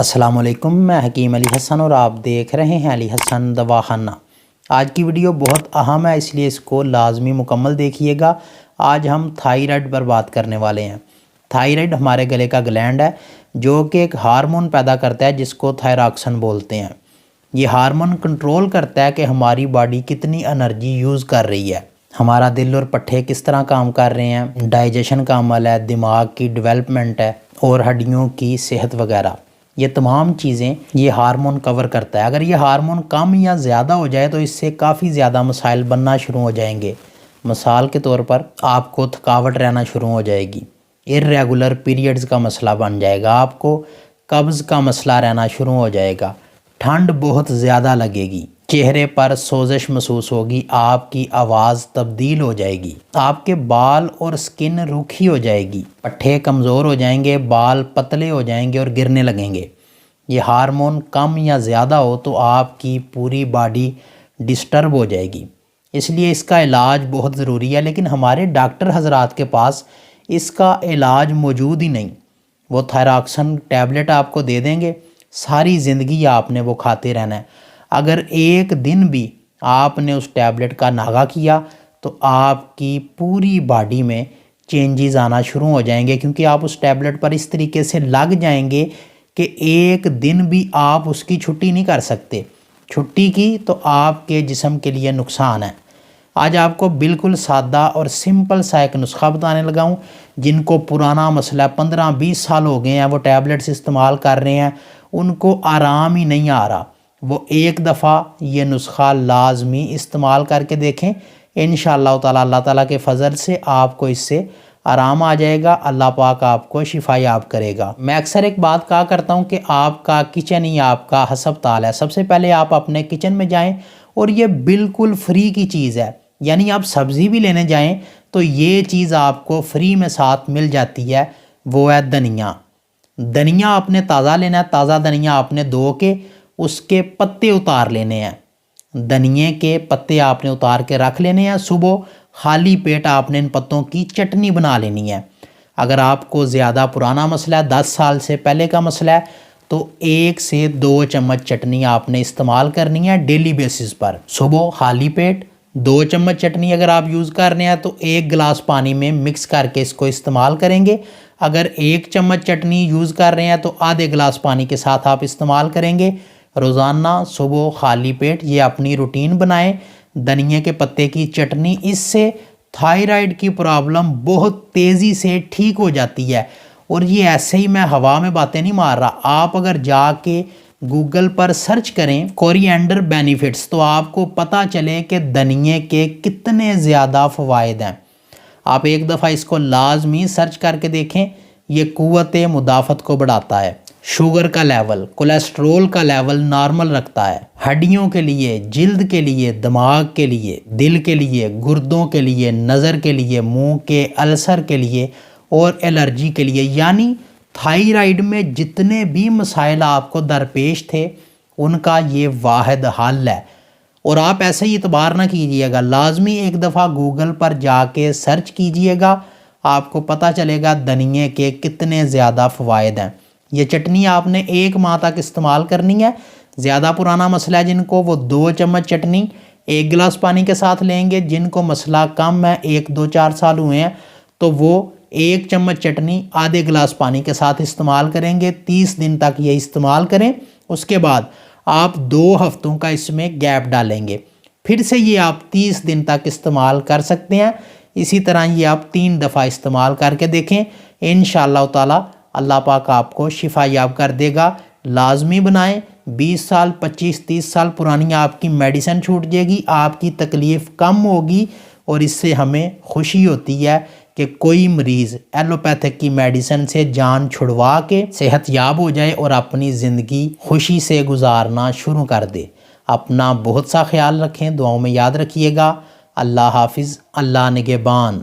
السلام علیکم، میں حکیم علی حسن اور آپ دیکھ رہے ہیں علی حسن دواخانہ۔ آج کی ویڈیو بہت اہم ہے، اس لیے اس کو لازمی مکمل دیکھیے گا۔ آج ہم تھائرائیڈ پر بات کرنے والے ہیں۔ تھائرائیڈ ہمارے گلے کا گلینڈ ہے جو کہ ایک ہارمون پیدا کرتا ہے جس کو تھائراکسن بولتے ہیں۔ یہ ہارمون کنٹرول کرتا ہے کہ ہماری باڈی کتنی انرجی یوز کر رہی ہے، ہمارا دل اور پٹھے کس طرح کام کر رہے ہیں، ڈائجیشن کا عمل ہے، دماغ کی ڈیولپمنٹ ہے اور ہڈیوں کی صحت وغیرہ۔ یہ تمام چیزیں یہ ہارمون کور کرتا ہے۔ اگر یہ ہارمون کم یا زیادہ ہو جائے تو اس سے کافی زیادہ مسائل بننا شروع ہو جائیں گے۔ مثال کے طور پر آپ کو تھکاوٹ رہنا شروع ہو جائے گی، irregular پیریڈز کا مسئلہ بن جائے گا، آپ کو قبض کا مسئلہ رہنا شروع ہو جائے گا، ٹھنڈ بہت زیادہ لگے گی، چہرے پر سوزش محسوس ہوگی، آپ کی آواز تبدیل ہو جائے گی، آپ کے بال اور سکن روکھی ہو جائے گی، پٹھے کمزور ہو جائیں گے، بال پتلے ہو جائیں گے اور گرنے لگیں گے۔ یہ ہارمون کم یا زیادہ ہو تو آپ کی پوری باڈی ڈسٹرب ہو جائے گی، اس لیے اس کا علاج بہت ضروری ہے، لیکن ہمارے ڈاکٹر حضرات کے پاس اس کا علاج موجود ہی نہیں۔ وہ تھائراکسن ٹیبلٹ آپ کو دے دیں گے، ساری زندگی آپ نے وہ کھاتے رہنا ہے۔ اگر ایک دن بھی آپ نے اس ٹیبلٹ کا ناغہ کیا تو آپ کی پوری باڈی میں چینجز آنا شروع ہو جائیں گے، کیونکہ آپ اس ٹیبلٹ پر اس طریقے سے لگ جائیں گے کہ ایک دن بھی آپ اس کی چھٹی نہیں کر سکتے۔ چھٹی کی تو آپ کے جسم کے لیے نقصان ہے۔ آج آپ کو بالکل سادہ اور سمپل سا ایک نسخہ بتانے لگا ہوں۔ جن کو پرانا مسئلہ 15-20 سال ہو گئے ہیں، وہ ٹیبلٹس استعمال کر رہے ہیں، ان کو آرام ہی نہیں آ رہا، وہ ایک دفعہ یہ نسخہ لازمی استعمال کر کے دیکھیں۔ انشاءاللہ تعالیٰ اللہ تعالیٰ کے فضل سے آپ کو اس سے آرام آ جائے گا، اللہ پاک آپ کو شفا یاب کرے گا۔ میں اکثر ایک بات کہا کرتا ہوں کہ آپ کا کچن ہی آپ کا ہسپتال ہے۔ سب سے پہلے آپ اپنے کچن میں جائیں، اور یہ بالکل فری کی چیز ہے، یعنی آپ سبزی بھی لینے جائیں تو یہ چیز آپ کو فری میں ساتھ مل جاتی ہے، وہ ہے دھنیا۔ دھنیا آپ نے تازہ لینا ہے، تازہ دھنیا آپ نے دھو کے اس کے پتے اتار لینے ہیں۔ دھنیے کے پتے آپ نے اتار کے رکھ لینے ہیں۔ صبح خالی پیٹ آپ نے ان پتوں کی چٹنی بنا لینی ہے۔ اگر آپ کو زیادہ پرانا مسئلہ ہے، 10 سال سے پہلے کا مسئلہ ہے، تو 1 سے 2 چمچ چٹنی آپ نے استعمال کرنی ہے ڈیلی بیسس پر۔ صبح خالی پیٹ 2 چمچ چٹنی اگر آپ یوز کر رہے ہیں تو 1 گلاس پانی میں مکس کر کے اس کو استعمال کریں گے۔ اگر 1 چمچ چٹنی یوز کر رہے ہیں تو آدھے گلاس پانی کے ساتھ آپ استعمال کریں گے۔ روزانہ صبح خالی پیٹ یہ اپنی روٹین بنائیں، دھنیے کے پتے کی چٹنی۔ اس سے تھائرائیڈ کی پرابلم بہت تیزی سے ٹھیک ہو جاتی ہے۔ اور یہ ایسے ہی میں ہوا میں باتیں نہیں مار رہا، آپ اگر جا کے گوگل پر سرچ کریں کورینڈر بینیفٹس تو آپ کو پتہ چلے کہ دھنیے کے کتنے زیادہ فوائد ہیں۔ آپ ایک دفعہ اس کو لازمی سرچ کر کے دیکھیں۔ یہ قوت مدافعت کو بڑھاتا ہے، شوگر کا لیول، کولیسٹرول کا لیول نارمل رکھتا ہے، ہڈیوں کے لیے، جلد کے لیے، دماغ کے لیے، دل کے لیے، گردوں کے لیے، نظر کے لیے، منہ کے السر کے لیے اور الرجی کے لیے۔ یعنی تھائرائیڈ میں جتنے بھی مسائل آپ کو درپیش تھے ان کا یہ واحد حل ہے۔ اور آپ ایسے ہی اعتبار نہ کیجئے گا، لازمی ایک دفعہ گوگل پر جا کے سرچ کیجئے گا، آپ کو پتہ چلے گا دھنیے کے کتنے زیادہ فوائد ہیں۔ یہ چٹنی آپ نے 1 ماہ تک استعمال کرنی ہے۔ زیادہ پرانا مسئلہ ہے جن کو، وہ 2 چمچ چٹنی 1 گلاس پانی کے ساتھ لیں گے۔ جن کو مسئلہ کم ہے، 1 2 4 سال ہوئے ہیں، تو وہ 1 چمچ چٹنی آدھے گلاس پانی کے ساتھ استعمال کریں گے۔ 30 دن تک یہ استعمال کریں، اس کے بعد آپ 2 ہفتوں کا اس میں گیپ ڈالیں گے، پھر سے یہ آپ 30 دن تک استعمال کر سکتے ہیں۔ اسی طرح یہ آپ 3 دفعہ استعمال کر کے دیکھیں، انشاءاللہ تعالیٰ اللہ پاک آپ کو شفا یاب کر دے گا۔ لازمی بنائیں، 20 سال 25 30 سال پرانی آپ کی میڈیسن چھوٹ جائے گی، آپ کی تکلیف کم ہوگی، اور اس سے ہمیں خوشی ہوتی ہے کہ کوئی مریض ایلوپیتھک کی میڈیسن سے جان چھڑوا کے صحت یاب ہو جائے اور اپنی زندگی خوشی سے گزارنا شروع کر دے۔ اپنا بہت سا خیال رکھیں، دعاؤں میں یاد رکھیے گا۔ اللہ حافظ، اللہ نگہبان۔